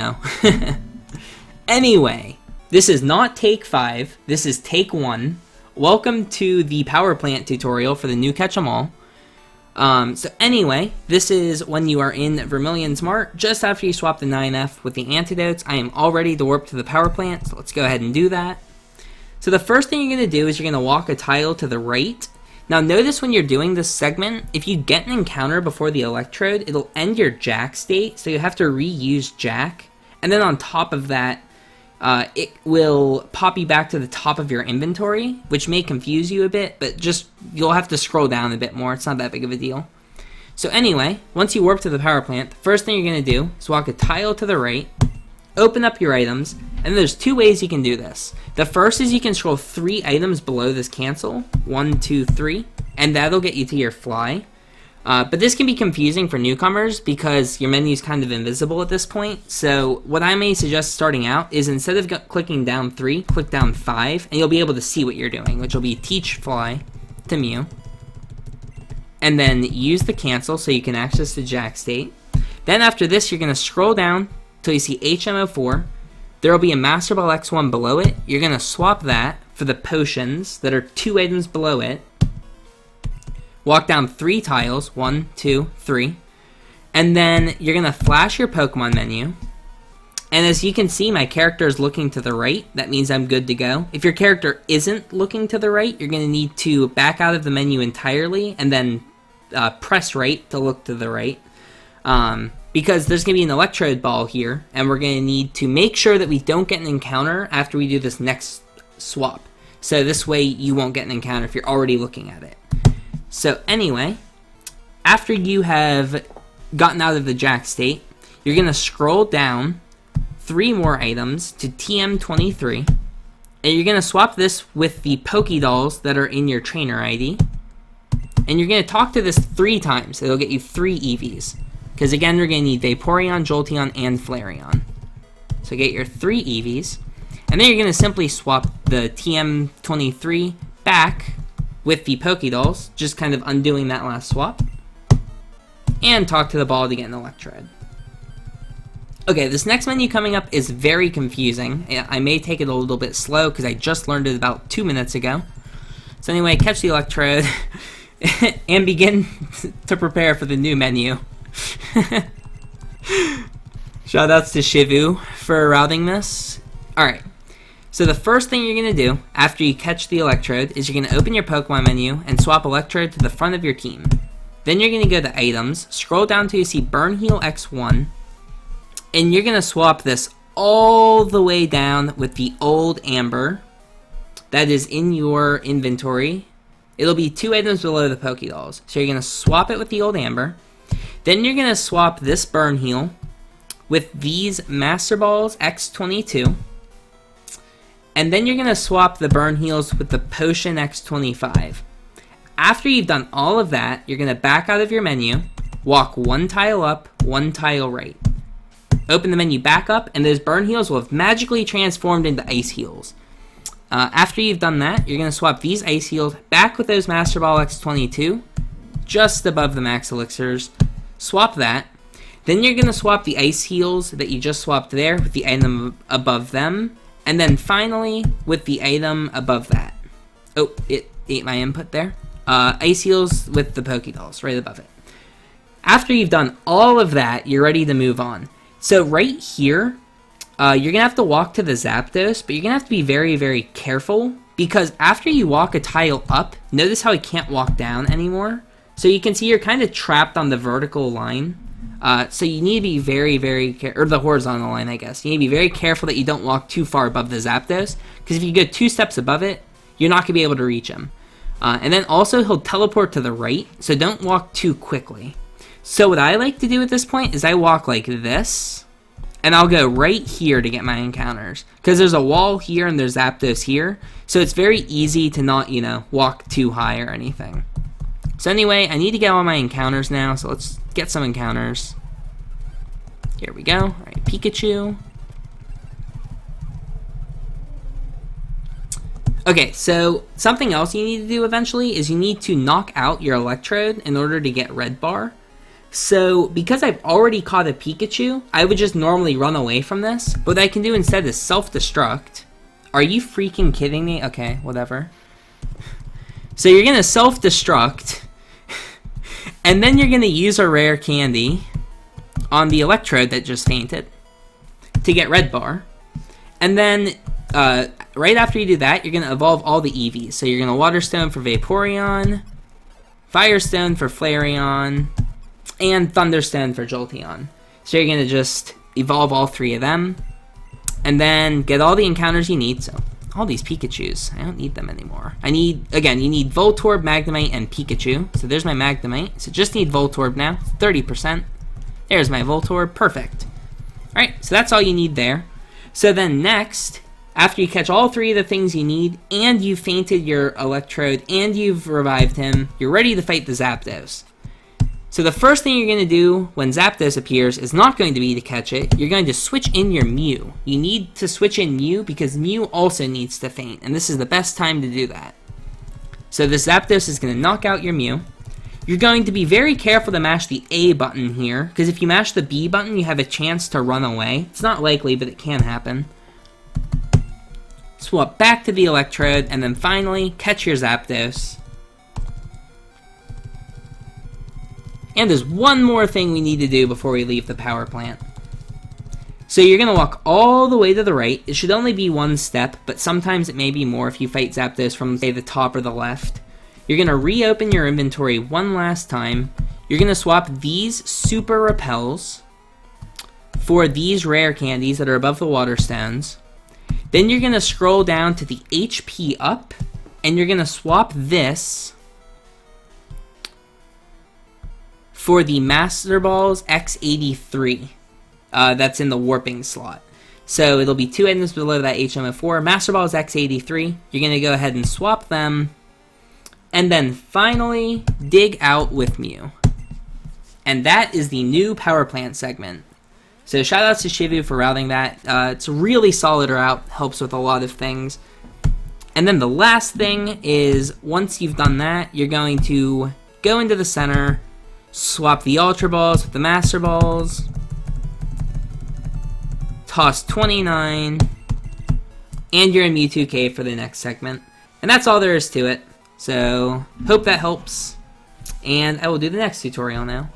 No. Anyway, this is not take 5, this is take 1. Welcome to the Powerplant tutorial for the new Catch-em-all. So anyway, this is when you are in Vermilion's Mart, just after you swap the 9F with the antidotes. I am all ready to warp to the Powerplant, so let's go ahead and do that. So the first thing you're going to do is you're going to walk a tile to the right. Now notice when you're doing this segment, if you get an encounter before the electrode, it'll end your Jack state, so you have to reuse Jack. And then on top of that, it will pop you back to the top of your inventory, which may confuse you a bit, but just you'll have to scroll down a bit more. It's not that big of a deal. So anyway, once you warp to the power plant, the first thing you're going to do is walk a tile to the right, open up your items, and there's two ways you can do this. The first is you can scroll 3 items below this cancel, 1, 2, 3, and that'll get you to your fly. But this can be confusing for newcomers because your menu is kind of invisible at this point. So what I may suggest starting out is instead of clicking down 3, click down 5, and you'll be able to see what you're doing, which will be teach fly to Mew. And then use the cancel so you can access the Jack state. Then after this, you're going to scroll down till you see HMO4. There will be a Master Ball X1 below it. You're going to swap that for the potions that are 2 items below it. Walk down 3 tiles, 1, 2, 3, and then you're going to flash your Pokemon menu. And as you can see, my character is looking to the right. That means I'm good to go. If your character isn't looking to the right, you're going to need to back out of the menu entirely and then press right to look to the right. Because there's going to be an Electrode Ball here, and we're going to need to make sure that we don't get an encounter after we do this next swap. So this way you won't get an encounter if you're already looking at it. So anyway, after you have gotten out of the Jack state, you're going to scroll down 3 more items to TM23, and you're going to swap this with the Pokédolls that are in your trainer ID, and you're going to talk to this 3 times. It'll get you 3 EVs, because again, we're going to need Vaporeon, Jolteon, and Flareon. So get your 3 EVs, and then you're going to simply swap the TM23 back with the Pokédolls, just kind of undoing that last swap, and talk to the ball to get an Electrode. Okay, this next menu coming up is very confusing. I may take it a little bit slow because I just learned it about 2 minutes ago. So anyway, catch the Electrode and begin to prepare for the new menu. Shoutouts to Shivu for routing this. Alright. So the first thing you're going to do after you catch the Electrode is you're going to open your Pokemon menu and swap Electrode to the front of your team. Then you're going to go to Items, scroll down till you see Burn Heal X1, and you're going to swap this all the way down with the old Amber that is in your inventory. It'll be 2 items below the Pokédolls. So you're going to swap it with the old Amber. Then you're going to swap this Burn Heal with these Master Balls X22. And then you're going to swap the Burn Heals with the Potion X25. After you've done all of that, you're going to back out of your menu, walk 1 tile up, 1 tile right. Open the menu back up, and those Burn Heals will have magically transformed into Ice Heals. After you've done that, you're going to swap these Ice Heals back with those Master Ball X22, just above the Max Elixirs. Swap that. Then you're going to swap the Ice Heals that you just swapped there with the item above them. And then finally, with the item above that. Oh, it ate my input there. Ice Heals with the Pokédolls right above it. After you've done all of that, you're ready to move on. So right here, you're going to have to walk to the Zapdos, but you're going to have to be very, very careful. Because after you walk a tile up, notice how I can't walk down anymore. So you can see you're kind of trapped on the vertical line. So you need to be very, very or the horizontal line, I guess. You need to be very careful that you don't walk too far above the Zapdos, because if you go 2 steps above it, you're not going to be able to reach him. And then also, he'll teleport to the right, so don't walk too quickly. So what I like to do at this point is I walk like this, and I'll go right here to get my encounters, because there's a wall here and there's Zapdos here, so it's very easy to not, walk too high or anything. So anyway, I need to get all my encounters now, so let's get some encounters. Here we go. Alright, Pikachu. Okay, so something else you need to do eventually is you need to knock out your Electrode in order to get Red Bar. So, because I've already caught a Pikachu, I would just normally run away from this. But what I can do instead is self-destruct. Are you freaking kidding me? Okay, whatever. So you're going to self-destruct. And then you're going to use a rare candy on the Electrode that just fainted to get Red Bar. And then, right after you do that, you're going to evolve all the EVs. So you're going to Water Stone for Vaporeon, Firestone for Flareon, and Thunderstone for Jolteon. So you're going to just evolve all 3 of them, and then get all the encounters you need. So, all these Pikachus, I don't need them anymore. I need, again, you need Voltorb, Magnemite, and Pikachu. So there's my Magnemite. So just need Voltorb now, 30%. There's my Voltorb, perfect. Alright, so that's all you need there. So then next, after you catch all 3 of the things you need, and you've fainted your Electrode, and you've revived him, you're ready to fight the Zapdos. So the first thing you're going to do when Zapdos appears is not going to be to catch it. You're going to switch in your Mew. You need to switch in Mew because Mew also needs to faint, and this is the best time to do that. So this Zapdos is going to knock out your Mew. You're going to be very careful to mash the A button here, because if you mash the B button, you have a chance to run away. It's not likely, but it can happen. Swap back to the Electrode, and then finally, catch your Zapdos. And there's one more thing we need to do before we leave the power plant. So you're going to walk all the way to the right. It should only be 1 step, but sometimes it may be more if you fight Zapdos from, say, the top or the left. You're going to reopen your inventory one last time. You're going to swap these Super Repels for these rare candies that are above the Water Stones. Then you're going to scroll down to the HP up, and you're going to swap this for the Master Balls X83. That's in the warping slot. So it'll be 2 items below that HM04. Master Balls X83. You're going to go ahead and swap them. And then finally, dig out with Mew. And that is the new power plant segment. So shout outs to Shivu for routing that. It's a really solid route. Helps with a lot of things. And then the last thing is, once you've done that, you're going to go into the center, swap the Ultra Balls with the Master Balls, toss 29, and you're in Mewtwo Cave for the next segment. And that's all there is to it. So, hope that helps, and I will do the next tutorial now.